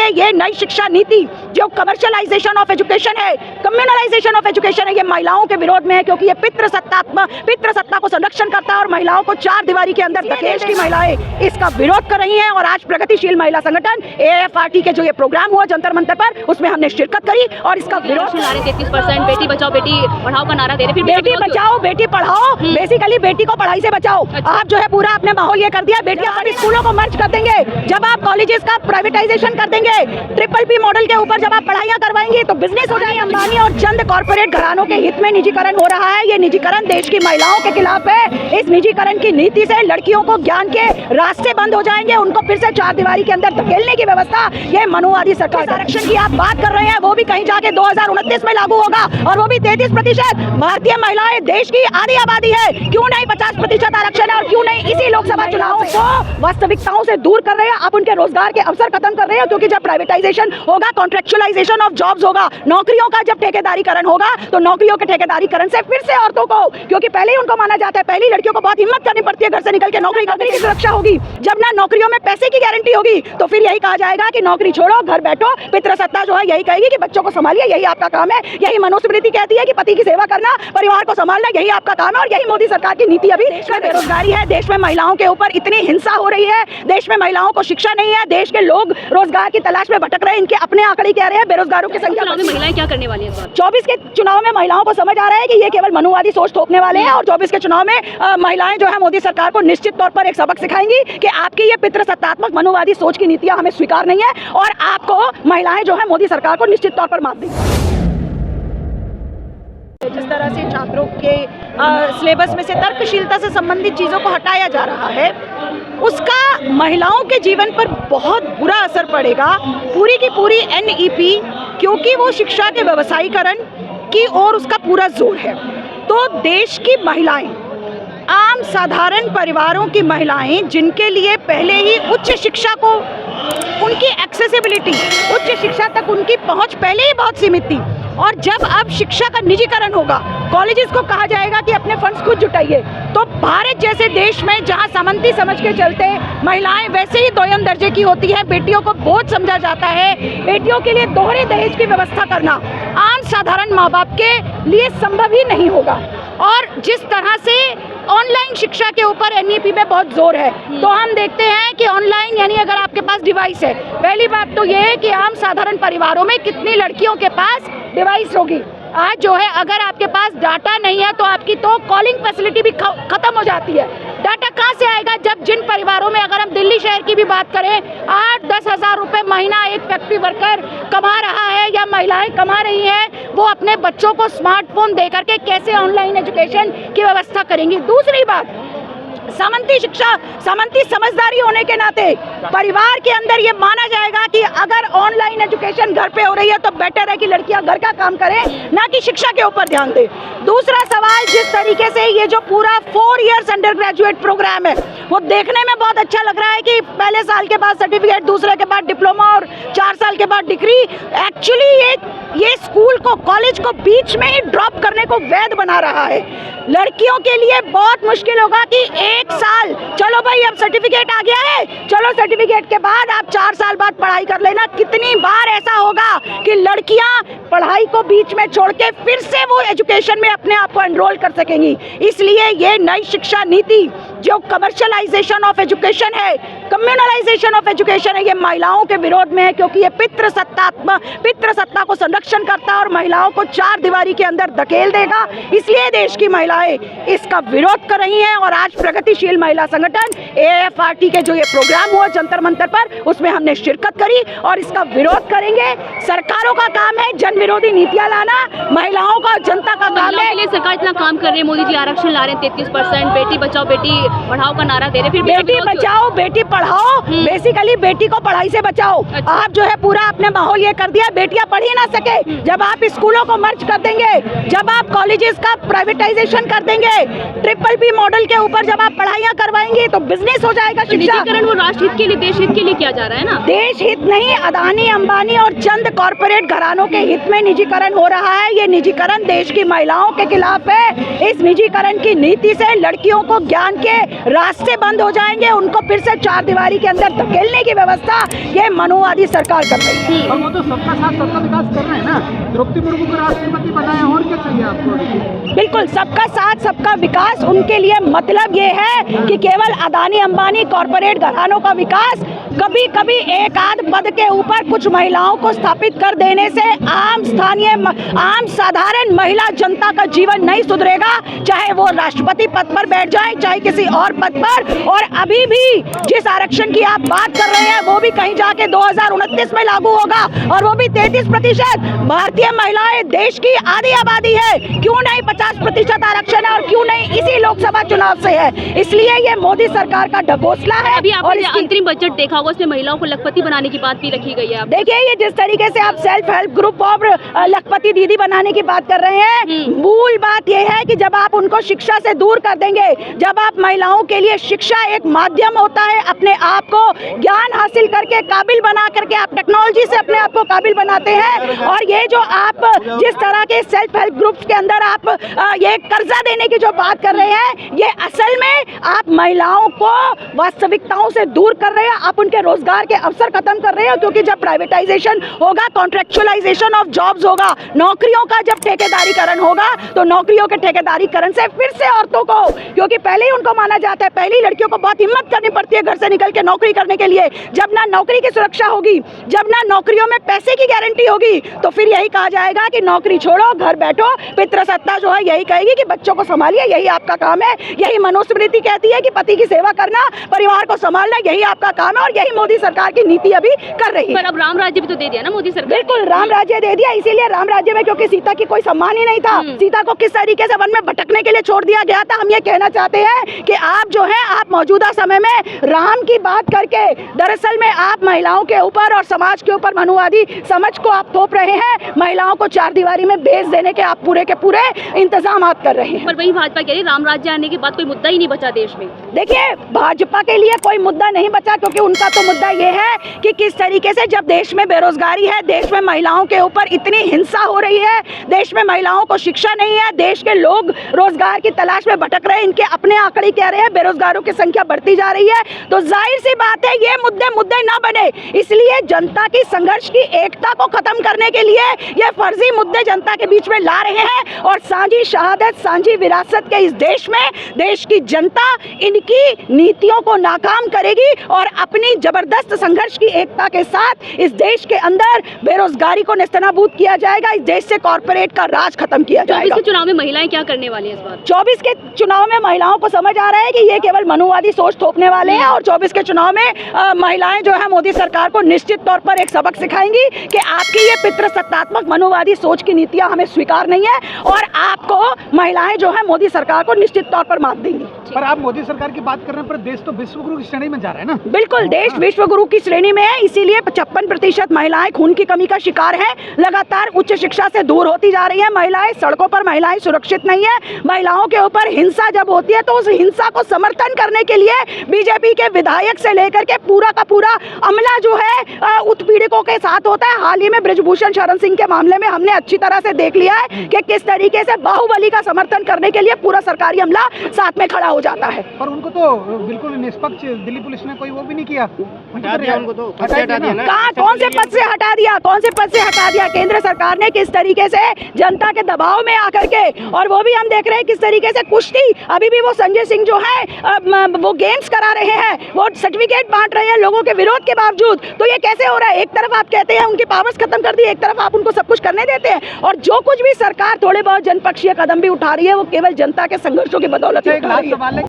ये नई शिक्षा नीति जो कमर्शियलाइजेशन ऑफ एजुकेशन है, कम्युनलाइजेशन ऑफ एजुकेशन है, ये महिलाओं के विरोध में है, क्योंकि ये पितृसत्ता को संरक्षण करता है और महिलाओं को चार दीवारी के अंदर धकेल की महिलाएं इसका विरोध कर रही हैं। और आज प्रगतिशील महिला संगठन AAFRT के जो ये प्रोग्राम हुआ जंतर मंतर पर, उसमें हमने शिरकत करी और इसका विरोध। 33% बेटी बचाओ बेटी पढ़ाओ का नारा दे रहे, फिर बेटी बचाओ बेटी पढ़ाओ, बेसिकली बेटी को पढ़ाई से बचाओ। आप जो है पूरा अपने माहौल ये कर दिया, बेटियां अपनी स्कूलों को मर्ज कर देंगे, जब आप कॉलेजेस का प्राइवेटाइजेशन कर देंगे, PPP मॉडल के ऊपर जब आप पढ़ाइयां करवाएंगे तो बिजनेस हो जाएगी। अंबानी और चंद कॉर्पोरेट घरानों के हित में निजीकरण हो रहा है। ये निजीकरण देश की महिलाओं के खिलाफ है। इस निजीकरण की नीति से लड़कियों को ज्ञान के रास्ते बंद हो जाएंगे, उनको फिर से चार दीवारी के अंदर धकेलने की व्यवस्था ये मनुवादी सरकार। आरक्षण की आप बात कर रहे हैं, वो भी कहीं जाके 2029 में लागू होगा और वो भी 33%। भारतीय महिलाएं देश की आधी आबादी है, क्यों नहीं 50% आरक्षण है और क्यों नहीं इसी लोकसभा चुनाव को वास्तविकताओं से दूर कर रहे हैं। आप उनके रोजगार के अवसर खत्म कर रहे हैं, क्योंकि जब प्राइवेटाइजेशन होगा, कॉन्ट्रेक्चुअलाइजेशन ऑफ जॉब्स होगा, नौकरियों का जब ठेकेदारीकरण होगा तो नौकरियों के ठेकेदारीकरण से फिर से औरतों को, क्योंकि पहले ही उनको माना जाता है, पहली लड़कियों को बहुत हिम्मत करनी पड़ती है घर से निकल के नौकरी करने की सुरक्षा होगी। जब ना नौकरियों में पैसे की गारंटी होगी तो फिर यही कहा जाएगा कि नौकरी छोड़ो, घर बैठो। पितृसत्ता जो है यही कहेगी कि बच्चों को संभालिए, यही आपका काम है। यही मनुस्मृति कहती है कि पति की सेवा करना, परिवार को संभालना यही आपका काम है। और यही मोदी सरकार की नीति अभी देश में बेरोजगारी है, देश में महिलाओं के ऊपर इतनी हिंसा हो रही है, देश में महिलाओं को शिक्षा नहीं है, देश के लोग रोजगार की तलाश में भटक रहे हैं। इनके अपने आंकड़े कह रहे हैं बेरोजगारों की संख्या। महिलाएं क्या करने वाली हैं? 24 के चुनाव में महिलाओं को समझ आ रहा है कि ये केवल मनुवादी सोच थोपने वाले हैं और 24 के चुनाव में महिलाएं जो है मोदी सरकार को निश्चित तौर पर एक सबक सिखाएंगी कि आपकी ये पितृसत्तात्मक मनुवादी सोच की नीतियां हमें स्वीकार नहीं है और आपको महिलाएं जो है मोदी सरकार को निश्चित तौर पर मात देंगी। जिस तरह से छात्रों के सिलेबस में से तर्कशीलता से संबंधित चीज़ों को हटाया जा रहा है, उसका महिलाओं के जीवन पर बहुत बुरा असर पड़ेगा। पूरी की पूरी NEP, क्योंकि वो शिक्षा के व्यवसायीकरण की ओर उसका पूरा जोर है, तो देश की महिलाएं, आम साधारण परिवारों की महिलाएं, जिनके लिए पहले ही उच्च शिक्षा को उनकी एक्सेसिबिलिटी, उच्च शिक्षा तक उनकी पहुंच पहले ही बहुत सीमित थी, और जब अब शिक्षा का निजीकरण होगा, कॉलेजेस को कहा जाएगा कि अपने फंड्स खुद जुटाइए, तो भारत जैसे देश में जहां सामंती समझ के चलते महिलाएं वैसे ही दोयम दर्जे की होती है, बेटियों को बोझ समझा जाता है, बेटियों के लिए दोहरे दहेज की व्यवस्था करना आम साधारण माँ बाप के लिए संभव ही नहीं होगा। और जिस तरह से ऑनलाइन शिक्षा के ऊपर NEP में बहुत जोर है, तो हम देखते हैं कि ऑनलाइन यानी अगर आपके पास डिवाइस है, पहली बात तो ये है कि आम साधारण परिवारों में कितनी लड़कियों के पास डिवाइस होगी। आज जो है अगर आपके पास डाटा नहीं है तो आपकी तो कॉलिंग फैसिलिटी भी खत्म हो जाती है। डाटा कहाँ से आएगा जब जिन परिवारों में, अगर हम दिल्ली शहर की भी बात करें, 8-10 हज़ार रुपये महीना एक फैक्ट्री वर्कर कमा रहा है या महिलाएं कमा रही हैं, वो अपने बच्चों को स्मार्टफोन दे करके कैसे ऑनलाइन एजुकेशन की व्यवस्था करेंगी। दूसरी बात, सामंती शिक्षा, सामंती समझदारी होने के नाते परिवार के अंदर ये माना जाएगा कि अगर ऑनलाइन एजुकेशन घर पे हो रही है तो बेटर है कि लड़कियां घर का काम करें, ना कि शिक्षा के ऊपर ध्यान दें। दूसरा सवाल, जिस तरीके से ये जो पूरा 4 इयर्स अंडर ग्रेजुएट प्रोग्राम है, वो देखने में बहुत अच्छा लग रहा है कि पहले साल के बाद सर्टिफिकेट, दूसरे के बाद डिप्लोमा और 4 साल के बाद डिग्री। एक्चुअली ये स्कूल को, कॉलेज को बीच में ही ड्रॉप करने को वैध बना रहा है। लड़कियों के लिए बहुत मुश्किल होगा कि 1 साल, चलो भाई अब सर्टिफिकेट आ गया है, चलो सर्टिफिकेट के बाद आप 4 साल बाद पढ़ाई कर लेना। कितनी बार ऐसा होगा कि लड़कियां पढ़ाई को बीच में छोड़ के फिर से वो एजुकेशन में अपने आप को एनरोल कर सकेंगी। इसलिए ये नई शिक्षा नीति जो कमर्शियलाइजेशन ऑफ एजुकेशन है, कम्युनलाइजेशन ऑफ एजुकेशन है, ये महिलाओं के विरोध में है, क्योंकि ये पितृसत्ता को संरक्षण करता है और महिलाओं को चार दीवारी के अंदर धकेल देगा। इसलिए देश की महिलाएं इसका विरोध कर रही हैं और आज प्रगतिशील महिला संगठन AAFRT के जो ये प्रोग्राम हुआ जंतर मंतर पर, उसमें हमने शिरकत करी और इसका विरोध करेंगे। सरकारों का काम है जन विरोधी नीतियां लाना, महिलाओं का, जनता का काम है। सरकार इतना काम कर रही है, मोदी जी आरक्षण ला रहे हैं, 33% बेटी बचाओ बेटी पढ़ाओ का नारा दे रहे, फिर बेटी बचाओ बेटी पढ़ाओ, बेसिकली बेटी को पढ़ाई से बचाओ। आप जो है पूरा अपने माहौल ये कर दिया, बेटियां पढ़ ही ना सके। जब आप स्कूलों को मर्ज कर देंगे, जब आप कॉलेजेस का प्राइवेटाइजेशन कर देंगे, PPP मॉडल के ऊपर जब आप पढ़ाइयां करवाएंगे तो बिजनेस हो जाएगा। निजीकरण वो राष्ट्रहित के लिए, देश हित के लिए किया जा रहा है ना। देश हित नहीं, अदानी, अंबानी और चंद कॉर्पोरेट घरानों के हित में निजीकरण हो रहा है। ये निजीकरण देश की महिलाओं के खिलाफ है। इस निजीकरण की नीति से लड़कियों को ज्ञान के रास्ते बंद हो जाएंगे, उनको फिर से चार दीवारी के अंदर धकेलने की व्यवस्था ये मनुवादी सरकार कर रही है। और वो तो सबका साथ सबका विकास कर रहे हैं ना, द्रौपदी मुर्मू को राष्ट्रपति बनाया, और क्या चाहिए आपको? बिल्कुल, सबका साथ सबका विकास उनके लिए मतलब ये है कि केवल अदानी अंबानी कॉरपोरेट घरानों का विकास, कभी कभी एक आध पद के ऊपर कुछ महिलाओं को स्थापित कर देने से आम साधारण महिला जनता का जीवन नहीं सुधरेगा, चाहे वो राष्ट्रपति पद पर बैठ जाए, चाहे किसी और पद पर। और अभी भी जिस आरक्षण की आप बात कर रहे हैं वो भी कहीं जाके 2029 में लागू होगा, और वो भी 33%। भारतीय महिलाएं देश की आधी आबादी है, क्यों नहीं 50% आरक्षण है, और क्यों नहीं इसी लोकसभा चुनाव से है। इसलिए ये मोदी सरकार का ढकोसला है। अभी और आपने अंतरिम बजट देखा होगा, उसमें महिलाओं को लखपति बनाने की बात भी रखी गई है। देखिए, ये जिस तरीके से आप सेल्फ हेल्प ग्रुप और लखपति दीदी बनाने की बात कर रहे हैं, मूल बात यह है कि जब आप उनको शिक्षा से दूर कर देंगे, जब आप महिलाओं के लिए शिक्षा एक माध्यम होता है, अपने आप को ज्ञान हासिल करके काबिल बना करके आप टेक्नोलॉजी से अपने आप को काबिल बनाते हैं, और ये जो आप जिस तरह के सेल्फ हेल्प ग्रुप्स के अंदर आप ये कर्जा देने की जो बात कर रहे हैं, ये असल में आप महिलाओं को वास्तविकताओं से दूर कर रहे हैं, आप उनके रोजगार के अवसर खत्म कर रहे हैं। क्योंकि जब प्राइवेटाइजेशन होगा, कॉन्ट्रेक्चुअलाइजेशन ऑफ जॉब्स होगा, नौकरियों का जब ठेकेदारीकरण होगा, तो नौकरियों के ठेकेदारीकरण से फिर से औरतों को, क्योंकि पहले ही उनको माना जाता है, पहली लड़कियों को बहुत हिम्मत करनी पड़ती है घर से निकल के नौकरी करने के लिए। जब ना नौकरी की सुरक्षा होगी, जब ना नौकरियों में पैसे की गारंटी होगी, तो फिर यही कहा जाएगा कि नौकरी छोड़ो, घर बैठो। पितृसत्ता जो है यही कहेगी कि बच्चों को संभालिए, यही आपका काम है। यही मनुस्मृति कहती है कि पति की सेवा करना, परिवार को संभालना, यही आपका काम है, और यही मोदी सरकार की नीति अभी कर रही है। पर अब राम राज्य भी तो दे दिया ना मोदी सरकार। बिल्कुल, राम राज्य दे दिया। इसीलिए राम राज्य में, क्योंकि सीता की कोई सम्मान ही नहीं था, सीता को किस तरीके से वन में भटकने के लिए छोड़ दिया गया था। हम ये कहना चाहते हैं कि आप जो है, आप मौजूदा समय में राम की बात करके दरअसल में आप महिलाओं के ऊपर और समाज के ऊपर मनुवादी समझ को आप थोप रहे हैं। महिलाओं को चार दीवारी में भेज देने के आप पूरे के पूरे इंतजाम कर रहे हैं। पर वही भाजपा कह रही है राम राज्य आने के बाद कोई मुद्दा ही नहीं बचा देश में। देखिए, भाजपा के लिए कोई मुद्दा नहीं बचा, क्योंकि उनका तो मुद्दा ये है कि किस तरीके से जब देश में बेरोजगारी है, देश में महिलाओं के ऊपर इतनी हिंसा हो रही है, देश में महिलाओं को शिक्षा नहीं है, देश के लोग रोजगार की तलाश में भटक रहे हैं, इनके अपने आंकड़े कह रहे हैं बेरोजगारों की संख्या बढ़ती जा रही है, तो जाहिर सी बात है ये मुद्दे ना बने। इसलिए जनता की संघर्ष की एकता को खत्म करने के लिए ये फर्जी मुद्दे जनता के बीच में ला रहे हैं, और साझी शहादत, साझी विरासत के इस देश में देश की जनता इनकी नीतियों को नाकाम करेगी, और अपनी जबरदस्त संघर्ष की एकता के साथ इस देश के अंदर बेरोजगारी को नेस्तनाबूद किया जाएगा, इस देश से कॉर्पोरेट का राज खत्म किया जाएगा। 24 के चुनाव में महिलाएं क्या करने वाली है इस बार? 24 के चुनाव में महिलाओं को समझ आ रहा है कि ये केवल मनुवादी सोच थोपने वाले हैं, और 24 के चुनाव में महिलाएं जो है मोदी सरकार को निश्चित तौर पर एक सबक सिखाएंगी कि आपकी ये पितृसत्तात्मक मनुवादी सोच की नीतियां हमें स्वीकार नहीं है, और आपको महिलाएं जो है मोदी सरकार को निश्चित तौर पर मात देंगी। पर आप मोदी सरकार की बात कर रहे हैं, पर देश तो विश्व गुरु की श्रेणी में जा रहा है ना। बिल्कुल, देश विश्व गुरु की श्रेणी में है, इसीलिए 55% महिलाएं खून की कमी का शिकार हैं, लगातार उच्च शिक्षा से दूर होती जा रही हैं महिलाएं, सड़कों पर महिलाएं सुरक्षित नहीं है। महिलाओं के ऊपर हिंसा जब होती है, तो उस हिंसा को समर्थन करने के लिए बीजेपी के विधायक से लेकर के पूरा का पूरा अमला जो है उत्पीड़कों के साथ होता है। हाल ही में ब्रिजभूषण शरण सिंह के मामले में हमने अच्छी तरह से देख लिया है कि किस तरीके से बाहुबली का समर्थन करने के लिए पूरा सरकारी अमला साथ में खड़ा हो जाता है। पर उनको तो बिल्कुल निष्पक्ष दिल्ली पुलिस ने कोई वो भी नहीं किया, हटा दिया उनको, तो हटा दिया ना। कहाँ, कौन से पद से हटा दिया, कौन से पद से हटा दिया? केंद्र सरकार ने किस तरीके से जनता के दबाव में आकर के, और वो भी हम देख रहे हैं किस तरीके से कुश्ती, अभी भी वो संजय सिंह जो है वो गेम्स करा रहे हैं, वो सर्टिफिकेट बांट रहे हैं लोगों के विरोध के बावजूद। तो ये कैसे हो रहा है? एक तरफ आप कहते हैं उनकी पावर्स खत्म कर दी, एक तरफ आप उनको सब कुछ करने देते हैं, और जो कुछ भी सरकार थोड़े बहुत जनपक्षीय कदम भी उठा रही है वो केवल जनता के संघर्षों की बदौलत ही उठा रही है।